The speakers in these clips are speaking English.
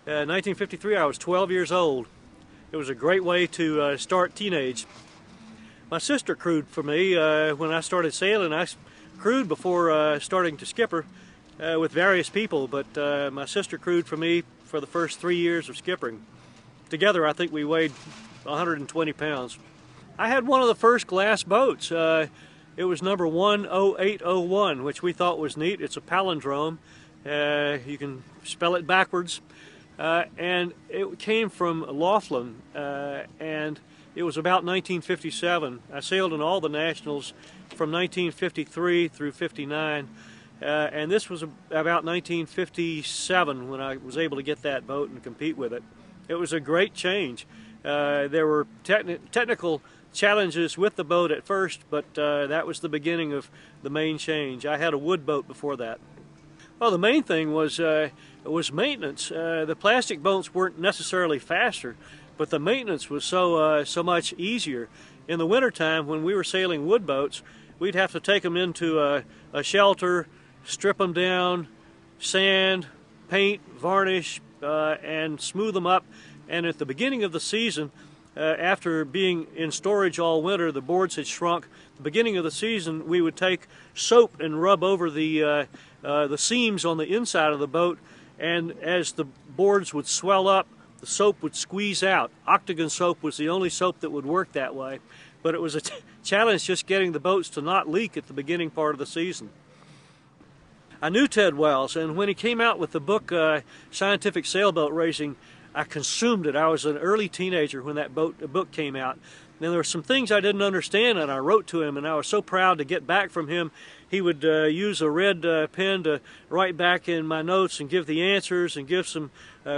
1953, I was 12 years old. It was a great way to start teenage. My sister crewed for me when I started sailing. I crewed before starting to skipper with various people, but my sister crewed for me for the first 3 years of skippering. Together, I think we weighed 120 pounds. I had one of the first glass boats. It was number 10801, which we thought was neat. It's a palindrome. You can spell it backwards. And it came from Laughlin, and it was about 1957. I sailed in all the nationals from 1953 through 59, and this was about 1957 when I was able to get that boat and compete with it. It was a great change. There were technical challenges with the boat at first, but that was the beginning of the main change. I had a wood boat before that. Well, the main thing was maintenance. The plastic boats weren't necessarily faster, but the maintenance was so much easier. In the wintertime, when we were sailing wood boats, we'd have to take them into a shelter, strip them down, sand, paint, varnish, and smooth them up. And at the beginning of the season, after being in storage all winter, the boards had shrunk. At the beginning of the season, we would take soap and rub over the seams on the inside of the boat, and as the boards would swell up, the soap would squeeze out. Octagon soap was the only soap that would work that way, but it was a challenge just getting the boats to not leak at the beginning part of the season. I knew Ted Wells, and when he came out with the book Scientific Sailboat Racing, I consumed it. I was an early teenager when that book came out. And there were some things I didn't understand, and I wrote to him, and I was so proud to get back from him. He would use a red pen to write back in my notes and give the answers and give some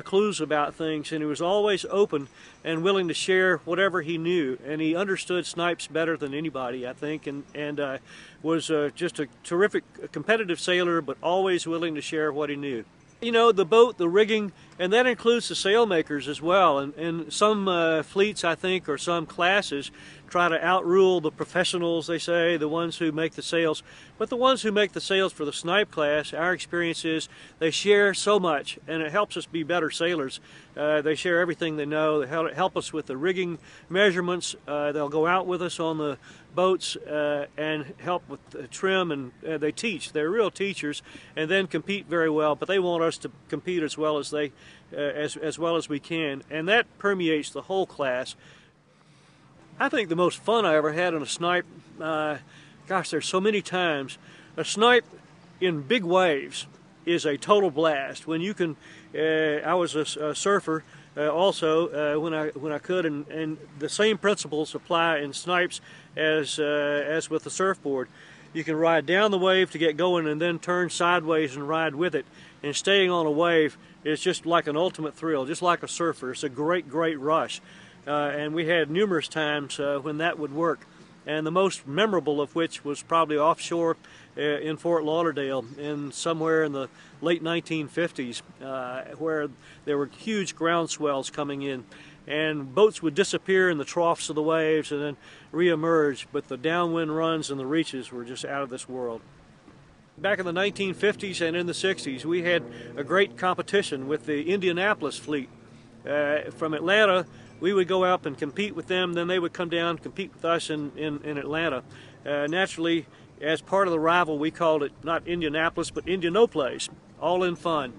clues about things. And he was always open and willing to share whatever he knew. And he understood Snipes better than anybody, I think, and was just a terrific competitive sailor, but always willing to share what he knew. You know, the boat, the rigging, and that includes the sailmakers as well. And some fleets, I think, or some classes try to outrule the professionals, they say, the ones who make the sails. But the ones who make the sails for the Snipe class, our experience is they share so much, and it helps us be better sailors. They share everything they know. They help us with the rigging measurements. They'll go out with us on the boats and help with the trim, and they teach. They're real teachers, and then compete very well. But they want us to compete as well as we can, and that permeates the whole class. I think the most fun I ever had on a Snipe, gosh, there's so many times. A Snipe in big waves is a total blast. When you can, I was a surfer also when I could, and the same principles apply in Snipes as with the surfboard. You can ride down the wave to get going and then turn sideways and ride with it. And staying on a wave is just like an ultimate thrill, just like a surfer. It's a great, great rush. And we had numerous times when that would work. And the most memorable of which was probably offshore in Fort Lauderdale somewhere in the late 1950s, where there were huge ground swells coming in. And boats would disappear in the troughs of the waves and then re-emerge, but the downwind runs and the reaches were just out of this world. Back in the 1950s and in the 60s, we had a great competition with the Indianapolis fleet. From Atlanta, we would go up and compete with them, then they would come down and compete with us in Atlanta. Naturally, as part of the rival, we called it not Indianapolis, but Indianoplace, all in fun.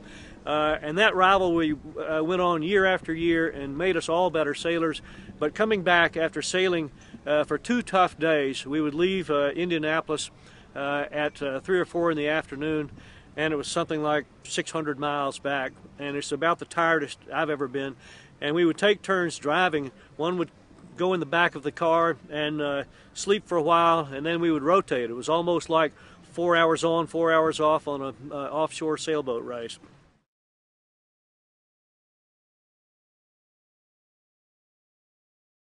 And that rivalry went on year after year and made us all better sailors. But coming back after sailing for 2 tough days, we would leave Indianapolis at 3 or 4 in the afternoon, and it was something like 600 miles back, and it's about the tiredest I've ever been. And we would take turns driving. One would go in the back of the car and sleep for a while, and then we would rotate. It was almost like 4 hours on, 4 hours off on an offshore sailboat race.